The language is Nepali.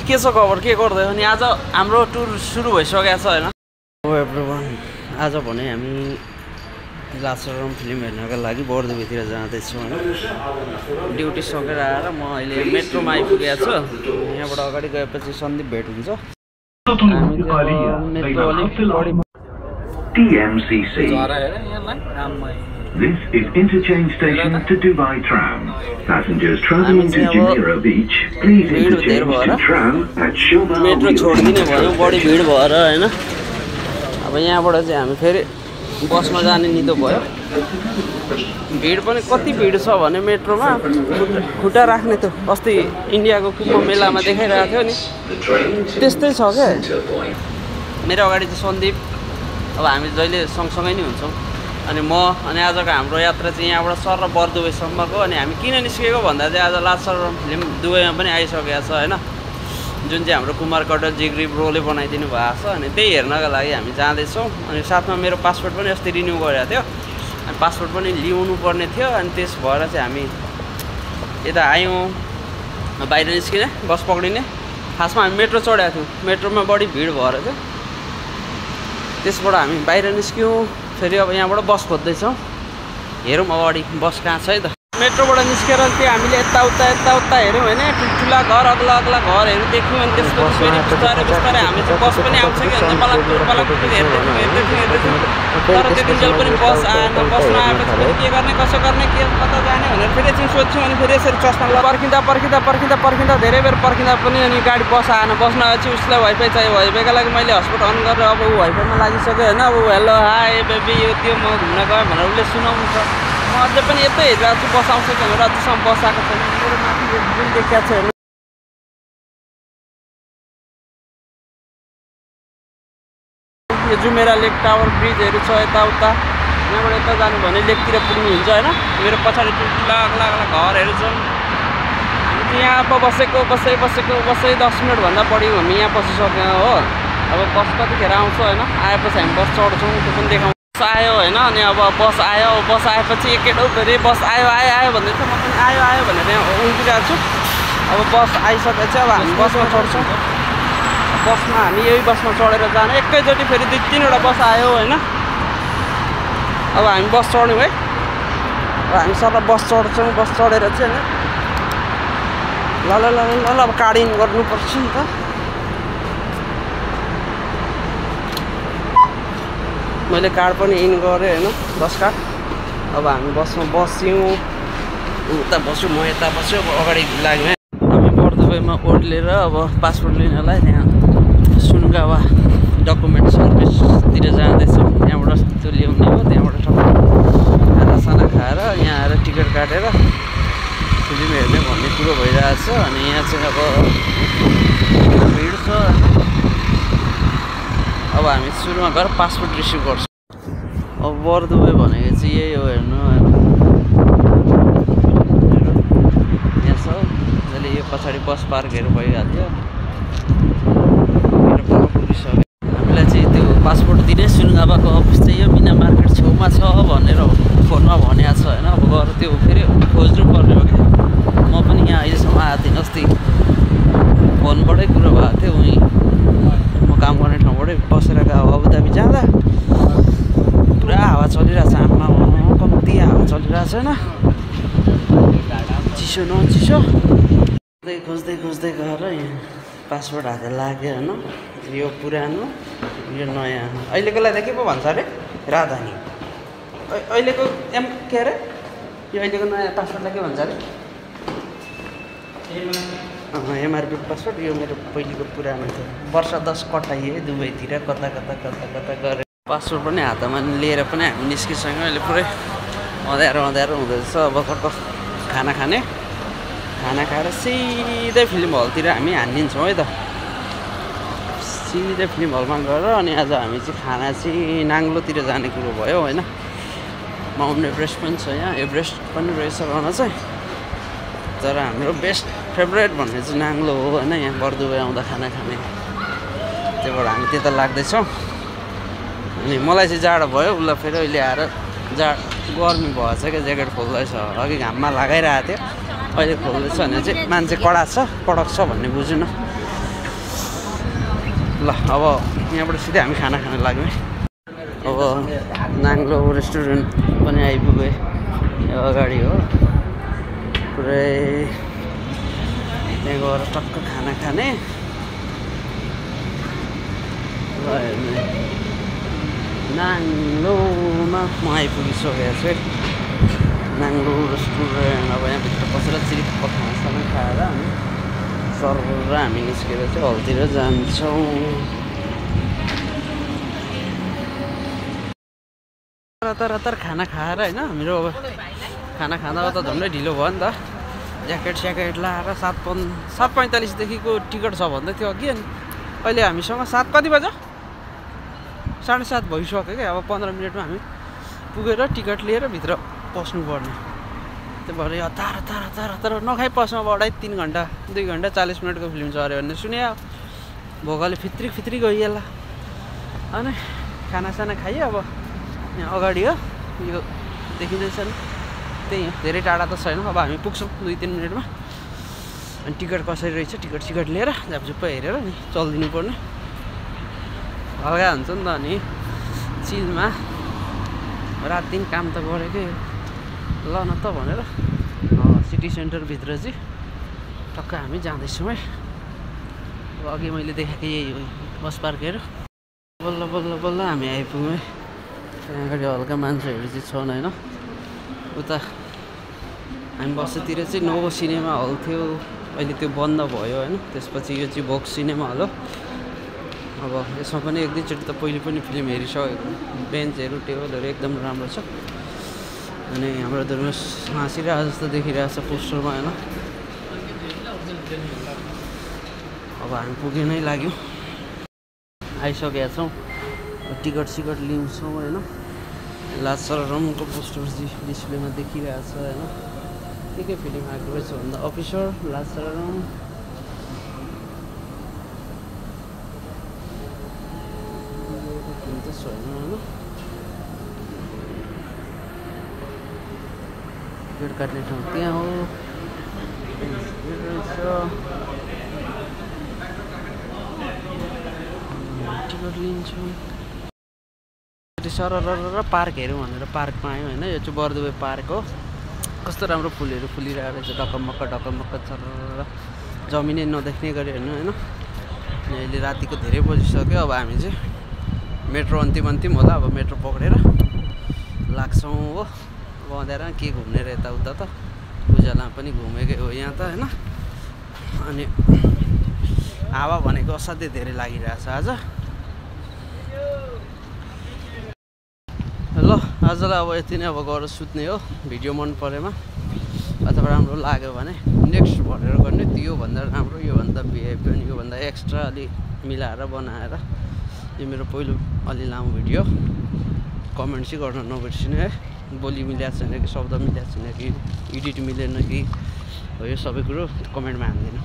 के छ खबर के गर्दै हो नि आज हाम्रो टुर सुरु भइसकेको छ हैन ओ एभ्रीवन आज भने हामी लाचरम फिल्म हेर्नका लागि बर्दुबेतिर जाँदै छौं हैन ड्युटी सकेर आएर म अहिले मेट्रोमा आइपुगेको छु यहाँबाट अगाडि गएपछि सन्दीप भेट हुन्छ TMCC. This is interchange station to Dubai Tram. Passengers traveling to Jumeirah Beach, please interchange to tram at Shubha. Metro छोड्दिने भयो बढी भिड भएर हैन अब यहाँबाट चाहिँ हामी फेरि बसमा जाने नितो भयो भिड पनि कति भिड छ भने मेट्रोमा खुट्टा राख्ने त अस्ति इन्डियाको कुम्भ मेलामा देखाइरहेको थियो नि त्यस्तै छ के मेरो अगाडि चाहिँ सन्दीप अब हामी जहिले सँगसँगै नै हुन्छौँ अनि म अनि आजको हाम्रो यात्रा चाहिँ यहाँबाट सर र बर्दुबेसम्मको अनि हामी किन निस्केको भन्दा चाहिँ आज लाचरम फिल्म दुबईमा पनि आइसकेको छ हैन जुन चाहिँ हाम्रो कुमार कटल जिग्री ब्रोले बनाइदिनु भएको छ अनि त्यही हेर्नका लागि हामी जाँदैछौँ अनि साथमा मेरो पासपोर्ट पनि अस्ति रिन्यू गरेको थियो अनि पासपोर्ट पनि ल्याउनु पर्ने थियो अनि त्यस भएर चाहिँ हामी यता आयौँ बाहिर निस्किने बस पक्रिने खासमा हामी मेट्रो चढेको थियौँ मेट्रोमा बढी भिड भएर थियो त्यसबाट हामी बाहिर निस्क्यौँ फेरि अब यहाँबाट बस खोज्दैछौँ हेरौँ अगाडि बस कहाँ छ है त मेट्रोबाट निस्केर त्यो हामीले यताउता हेऱ्यौँ होइन ठुल्ठुला घर अग्ला घरहरू देख्यौँ अनि त्यसपछि फेरि बिस्तारै हामी चाहिँ बस पनि आउँछ कि अन्त पलक हेर्दै थियौँ तर त्यति जेल पनि बस आएन बस नआएपछि फेरि के गर्ने कसो गर्ने के कता जाने भनेर फेरि एकछिन सोध्छौँ अनि फेरि यसरी चस्मा पर्खिँदा धेरै बेर पर्खिँदा पनि अनि गाडी बस आएन बस नआएपछि उसलाई वाइफाई चाहियो वाइफाईको लागि मैले हटस्पट अन गरेर अब ऊ वाइफाईमा लागिसक्यो होइन अब हेलो हाई बेबी यो त्यो म घुम्न गएँ भनेर उसले सुनाउनु छ म अझै पनि यतै हेरिरहेको छु बस आउँछ भनेर अझैसम्म बस आएको छैन मेरो माथि जुन देखाएको छ हेर्नु यो जुमेरा लेक टावर ब्रिजहरू छ यताउता यहाँबाट यता जानु भने लेकतिर पुग्नु हुन्छ होइन मेरो पछाडि ठुल्ठुला अग्ला घरहरू छन् हामी चाहिँ यहाँ अब बसेको 10 मिनटभन्दा बढी हामी यहाँ बसिसक्यौँ हो अब बस कतिखेर आउँछ होइन आएपछि हामी बस चढ्छौँ त्यो पनि देखाउँ बस आयो होइन अनि अब बस आएपछि एकैटाउ फेरि बस आयो भन्दै थियो म पनि आयो भनेर यहाँ उम्किरहेको छु अब बस आइसकेपछि अब हामी बसमा चढ्छौँ बसमा हामी यही बसमा चढेर जाने एकैचोटि फेरि 2-3वटा बस आयो होइन अब हामी बस चढ्यौँ है अब हामी सबै बस चढ्छौँ बस चढेर चाहिँ होइन ल अब कार्ड इन गर्नुपर्छ नि त मैले कार्ड पनि इन गरेँ होइन बस कार्ड अब हामी बसमा बस्यौँ उता बस्यो म यता बस्यो अगाडि लाग्यौँ हामी बर्दुबेमा ओर्लिएर अब पासपोर्ट लिनलाई त्यहाँ सुनगावा डकुमेन्ट सर्भिसतिर जाँदैछौँ त्यहाँबाट त्यो ल्याउने हो त्यहाँबाट खानासाना खाएर यहाँ आएर टिकट काटेर फिल्म हेर्ने भन्ने कुरो भइरहेछ अनि यहाँ चाहिँ अब भिड छ अब हामी सुरुमा गएर पासपोर्ट रिसिभ गर्छौँ अब बर्दुबे भनेको चाहिँ यही हो हेर्नु यहाँ छ जसले यो पछाडि बस पार्कहरू भइहाल्थ्यो हामीलाई चाहिँ त्यो पासपोर्ट दिने सुनगावाको अफिस चाहिँ यो मिना मार्केट छेउमा छ भनेर फोनमा भनेको छ होइन अब गएर त्यो फेरि खोज्नु पर्ने हो कि म पनि यहाँ अहिलेसम्म आएको थिएँ अस्ति फोनबाटै कुरो भएको थियो उहीँ म काम गर्ने ठाउँबाटै बसेर गएको अबुधाबी जाँदा पुरा हावा चलिरहेछ आँपमा कम्ती हावा चलिरहेछ होइन चिसो नचिसो खोज्दै गएर यहाँ पासपोर्ट हात लाग्यो होइन यो पुरानो यो नयाँ अहिलेको लागि के पो भन्छ अरे राजधानी अहिलेको के अरे यो अहिलेको नयाँ पासपोर्टलाई के भन्छ अरे एमआरपी पासपोर्ट यो मेरो पहिलेको पुरानो थियो वर्ष 10 कटाइयो दुबईतिर कता गरेर पासपोर्ट पनि हातमा लिएर पनि हामी निस्किसक्यौँ अहिले पुरै अँध्यारो हुँदैछ अब खाना खाएर सिधै फिल्म हलतिर हामी हानिदिन्छौँ है त सिधै फिल्म हलमा गएर अनि आज हामी चाहिँ खाना चाहिँ नाङ्लोतिर जाने कुरो भयो होइन माउन्ट एभरेस्ट पनि छ यहाँ एभरेस्ट पनि रहेछ रहन चाहिँ तर हाम्रो बेस्ट फेभरेट भन्ने चाहिँ नाङ्लो हो होइन यहाँ बर्दुबे आउँदा खाना खाने त्यही भएर हामी त्यता लाग्दैछौँ अनि मलाई चाहिँ जाडो भयो उसलाई फेरि अहिले आएर गर्मी भएछ क्या ज्याकेट खोल्दैछ अघि घाममा लगाइरहेको थियो अहिले खोल्दैछ भने चाहिँ मान्छे कडक छ भन्ने बुझ्नु ल अब यहाँबाट सिधै हामी खाना खान लाग्यौँ। अब नाङ्लो रेस्टुरेन्ट पनि आइपुग्यो, यो अगाडि हो। पुरै त्यहाँ गएर टक्क खाना खाने। ल हेर्नु नाङ्लोमा म आइपुगिसकेको छु। नाङ्लो रेस्टुरेन्ट। अब यहाँभित्र बसेर चिरिक्क खानासाना खाएर हामी सर्भ र हामी निस्केर चाहिँ हलतिर जान्छौँ। रातार खाना खाएर होइन हाम्रो अब खाना खाँदा त झन्डै ढिलो भयो नि त। ज्याकेट लाएर 7:45देखिको टिकट छ भन्दै थियो अघि। अनि अहिले हामीसँग 7 कति बज्यो? 7:30 भइसक्यो क्या। अब 15 मिनटमा हामी पुगेर टिकट लिएर भित्र पस्नुपर्ने। त्यो भएर हतार नखाइ पस्नु। अब 2.5-3 घन्टा 2 घन्टा 40 मिनटको फिल्म छ अरे भन्ने सुने। भोकले फित्री गइएला। अनि खानासाना खाइयो। अब यहाँ अगाडि हो, यो देखिँदैछ नि, त्यही हो, धेरै टाढा त छैन। अब हामी पुग्छौँ 2-3 मिनटमा। अनि टिकट कसरी रहेछ टिकट लिएर झापझुप्प हेरेर नि चलिदिनु पर्ने। हल्का हुन्छ नि त। अनि चिलमा रात दिन काम त गरेकै ल न त भनेर सिटी सेन्टरभित्र चाहिँ टक्क हामी जाँदैछौँ है। अब अघि मैले देखेको यही हो बस पार्कहरू। बल्ल हामी आइपुग्यौँ है। त्यहाँ अगाडि हल्का मान्छेहरू चाहिँ छन् होइन। उता हामी बस्तीतिर चाहिँ नोभो सिनेमा हल थियो, अहिले त्यो बन्द भयो होइन। त्यसपछि यो चाहिँ भोक सिनेमा हल हो। अब यसमा पनि 1-2 चोटि त पहिले पनि फिल्म हेरिसकेको। बेन्चहरू टेबलहरू एकदम राम्रो छ। अनि हाम्रो धर्मेश हाँसिरहेको जस्तो देखिरहेको छ पोस्टरमा होइन। अब हामी पुगे नै लाग्यौँ, आइसकेका छौँ। टिकट लिन्छौँ होइन। लाचरमको पोस्टर चाहिँ डिस्प्लेमा देखिरहेको छ होइन। के फिल्म आएको रहेछ भन्दा अफिसर लाचरम। फिल्म त छैन होइन। टिकट काट्ने ठाउँ त्यहाँ हो। टिकट लिन्छौँ। सरर पार्क हेऱ्यौँ भनेर पार्कमा आयौँ होइन। यो चाहिँ बर्दुबे पार्क हो। कस्तो राम्रो फुलहरू फुलिरहेको रहेछ, ढकमक्क सरर। जमिनै नदेख्ने गरी हेर्नु होइन। अहिले रातिको धेरै बजिसक्यो। अब हामी चाहिँ मेट्रो अन्तिम होला। अब मेट्रो पक्रेर लाग्छौँ हो। अब अँध्यारो के घुम्ने र यताउता त। पूजालामा पनि घुमेकै हो यहाँ त होइन। अनि हावा भनेको असाध्यै धेरै लागिरहेछ आज। ल आजलाई अब यति नै। अब गएर सुत्ने हो। भिडियो मन परेमा अथवा राम्रो लाग्यो भने नेक्स्ट भनेर गर्ने। त्योभन्दा राम्रो, योभन्दा भिआइपी अनि योभन्दा एक्स्ट्रा अलि मिलाएर बनाएर यो मेरो पहिलो अलि लामो भिडियो। कमेन्ट चाहिँ गर्न नबिर्सिनु है। बोली मिलेको छैन कि, शब्द मिलेको छैन कि, एडिट मिलेन कि, हो यो सबै कुरो कमेन्टमा हालिदिनु।